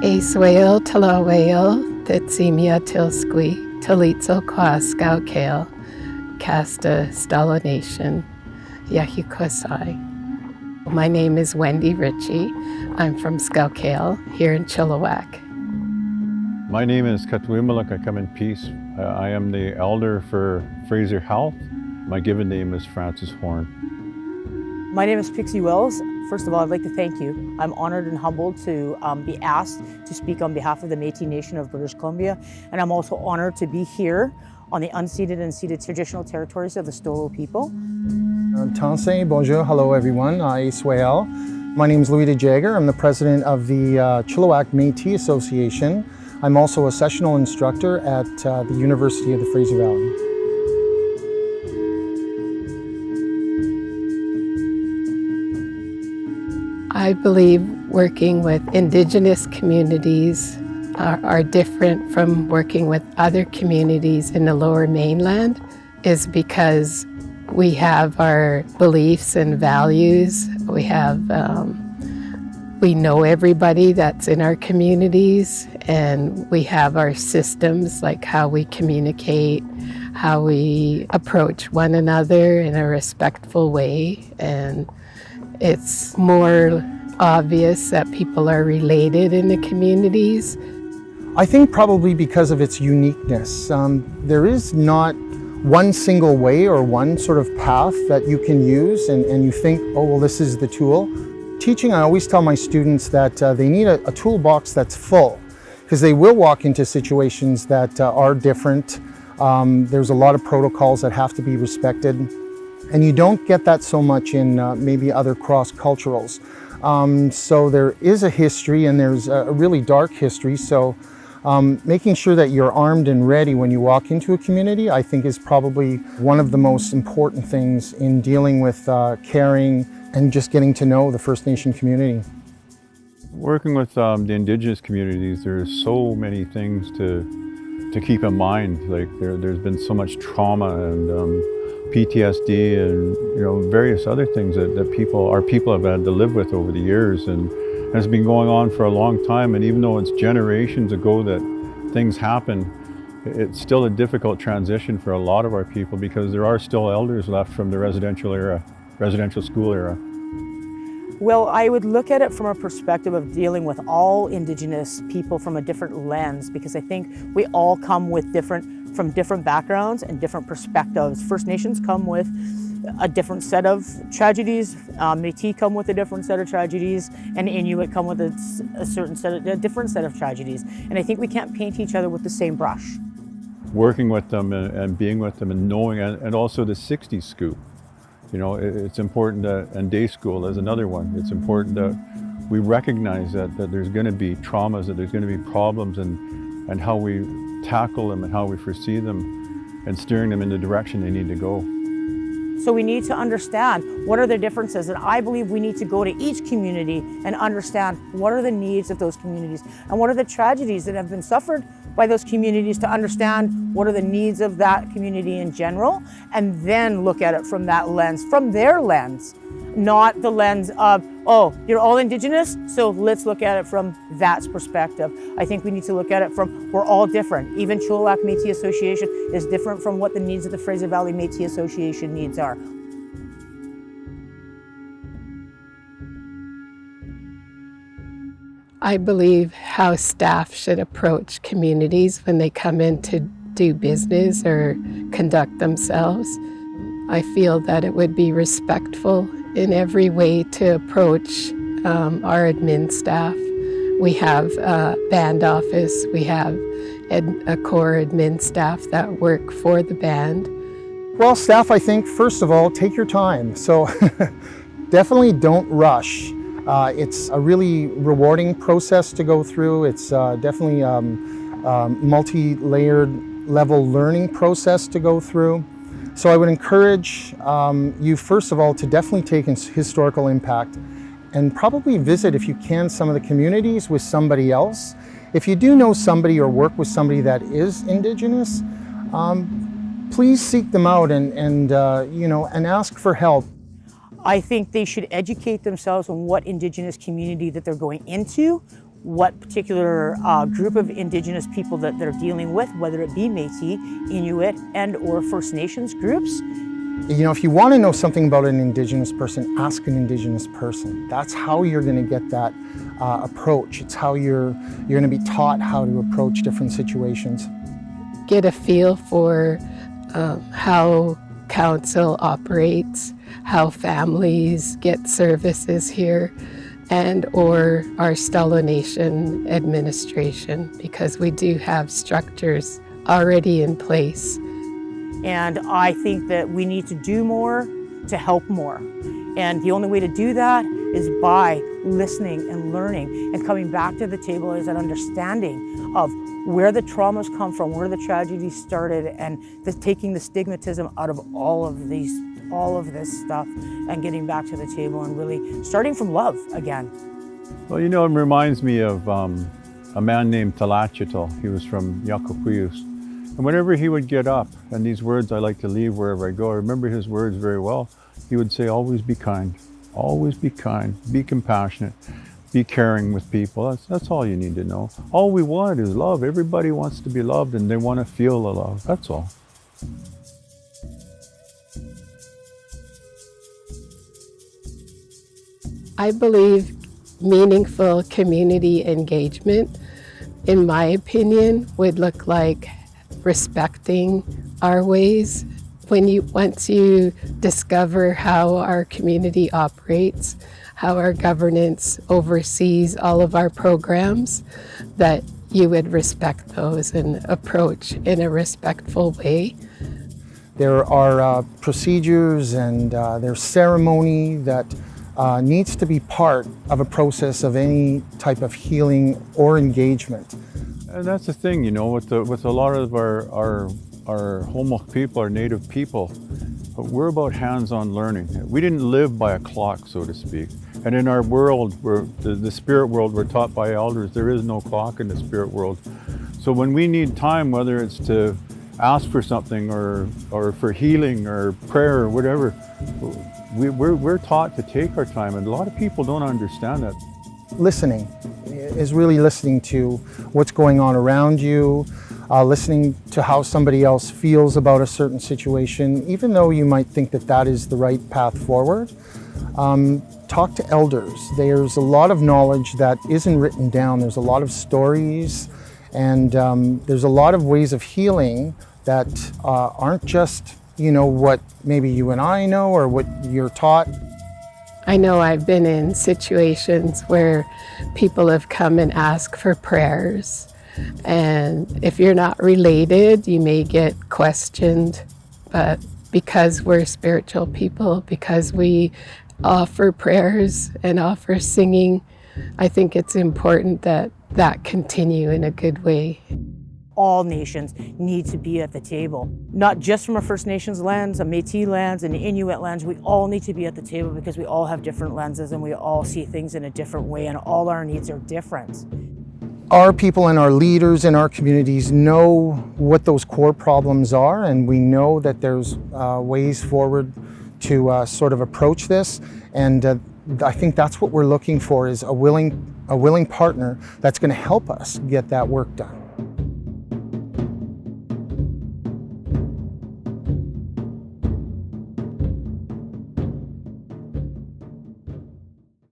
Aswail Talawail Tetsimia Tilsqui Talitzel Kwaskaukail Casta Stalo Nation Yahikosai. My name is Wendy Ritchie. I'm from Scoutcale here in Chilliwack. My name is Katwimalak. I come in peace. I am the elder for Fraser Health. My given name is Francis Horn. My name is Pixie Wells. First of all, I'd like to thank you. I'm honored and humbled to be asked to speak on behalf of the Métis Nation of British Columbia, and I'm also honored to be here on the unceded and ceded traditional territories of the Stolo people. Tansei, bonjour, hello everyone, Iswael. My name is Louis de Jager. I'm the president of the Chilliwack Métis Association. I'm also a sessional instructor at the University of the Fraser Valley. I believe working with Indigenous communities are different from working with other communities in the Lower Mainland is because we have our beliefs and values. We know everybody that's in our communities, and we have our systems, like how we communicate, how we approach one another in a respectful way, and it's more obvious that people are related in the communities. I think probably because of its uniqueness. There is not one single way or one sort of path that you can use and you think, oh, well, this is the tool. Teaching, I always tell my students that they need a toolbox that's full, because they will walk into situations that are different. There's a lot of protocols that have to be respected, and you don't get that so much in maybe other cross-culturals. So there is a history, and there's a really dark history, so making sure that you're armed and ready when you walk into a community, I think, is probably one of the most important things in dealing with caring and just getting to know the First Nation community. Working with the Indigenous communities, there's so many things to keep in mind. Like there's been so much trauma and PTSD and various other things that our people have had to live with over the years, and has been going on for a long time. And even though it's generations ago that things happen, it's still a difficult transition for a lot of our people, because there are still elders left from the residential school era. Well, I would look at it from a perspective of dealing with all Indigenous people from a different lens, because I think we all come from different backgrounds and different perspectives. First Nations come with a different set of tragedies, Métis come with a different set of tragedies, and Inuit come with a different set of tragedies. And I think we can't paint each other with the same brush. Working with them and being with them and knowing, and also the 60s scoop. It's important that, and day school is another one. It's important that we recognize that there's going to be traumas, that there's going to be problems, and how we tackle them and how we foresee them, and steering them in the direction they need to go. So we need to understand what are the differences, and I believe we need to go to each community and understand what are the needs of those communities and what are the tragedies that have been suffered by those communities, to understand what are the needs of that community in general, and then look at it from that lens, from their lens, not the lens of, oh, you're all Indigenous, so let's look at it from that perspective. I think we need to look at it from, we're all different. Even Chilliwack Métis Association is different from what the needs of the Fraser Valley Métis Association needs are. I believe how staff should approach communities when they come in to do business or conduct themselves. I feel that it would be respectful in every way to approach our admin staff. We have a band office, we have a core admin staff that work for the band. Well, staff, I think, first of all, take your time. So definitely don't rush. It's a really rewarding process to go through. It's definitely a multi-layered level learning process to go through. So I would encourage you, first of all, to definitely take historical impact and probably visit, if you can, some of the communities with somebody else. If you do know somebody or work with somebody that is Indigenous, please seek them out and ask for help. I think they should educate themselves on what Indigenous community that they're going into, what particular group of Indigenous people that they're dealing with, whether it be Métis, Inuit, and or First Nations groups. You know, if you want to know something about an Indigenous person, ask an Indigenous person. That's how you're going to get that approach. It's how you're going to be taught how to approach different situations. Get a feel for how council operates, how families get services here, and or our Stelo Nation administration, because we do have structures already in place. And I think that we need to do more to help more. And the only way to do that is by listening and learning and coming back to the table as an understanding of where the traumas come from, where the tragedies started, and taking the stigmatism out of all of this stuff and getting back to the table and really starting from love again. Well, you know, it reminds me of a man named Talachitl. He was from Yakupuyus. And whenever he would get up, and these words I like to leave wherever I go, I remember his words very well. He would say, always be kind, be compassionate, be caring with people. That's all you need to know. All we want is love. Everybody wants to be loved and they want to feel the love. That's all. I believe meaningful community engagement, in my opinion, would look like respecting our ways. Once you discover how our community operates, how our governance oversees all of our programs, that you would respect those and approach in a respectful way. There are procedures and there's ceremony that needs to be part of a process of any type of healing or engagement. And that's the thing, you know, with a lot of our Homo people, our native people, we're about hands-on learning. We didn't live by a clock, so to speak. And in our world, the spirit world, we're taught by elders, there is no clock in the spirit world. So when we need time, whether it's to ask for something or for healing or prayer or whatever, we're taught to take our time, and a lot of people don't understand that. Listening is really listening to what's going on around you, listening to how somebody else feels about a certain situation, even though you might think that that is the right path forward. Talk to elders. There's a lot of knowledge that isn't written down. There's a lot of stories, and there's a lot of ways of healing that aren't just, you know, what maybe you and I know or what you're taught. I know I've been in situations where people have come and asked for prayers, and if you're not related, you may get questioned, but because we're spiritual people, because we offer prayers and offer singing, I think it's important that that continue in a good way. All nations need to be at the table, not just from a First Nations lens, a Métis lens, and an Inuit lens. We all need to be at the table because we all have different lenses and we all see things in a different way, and all our needs are different. Our people and our leaders in our communities know what those core problems are, and we know that there's ways forward to sort of approach this. And I think that's what we're looking for, is a willing partner that's going to help us get that work done.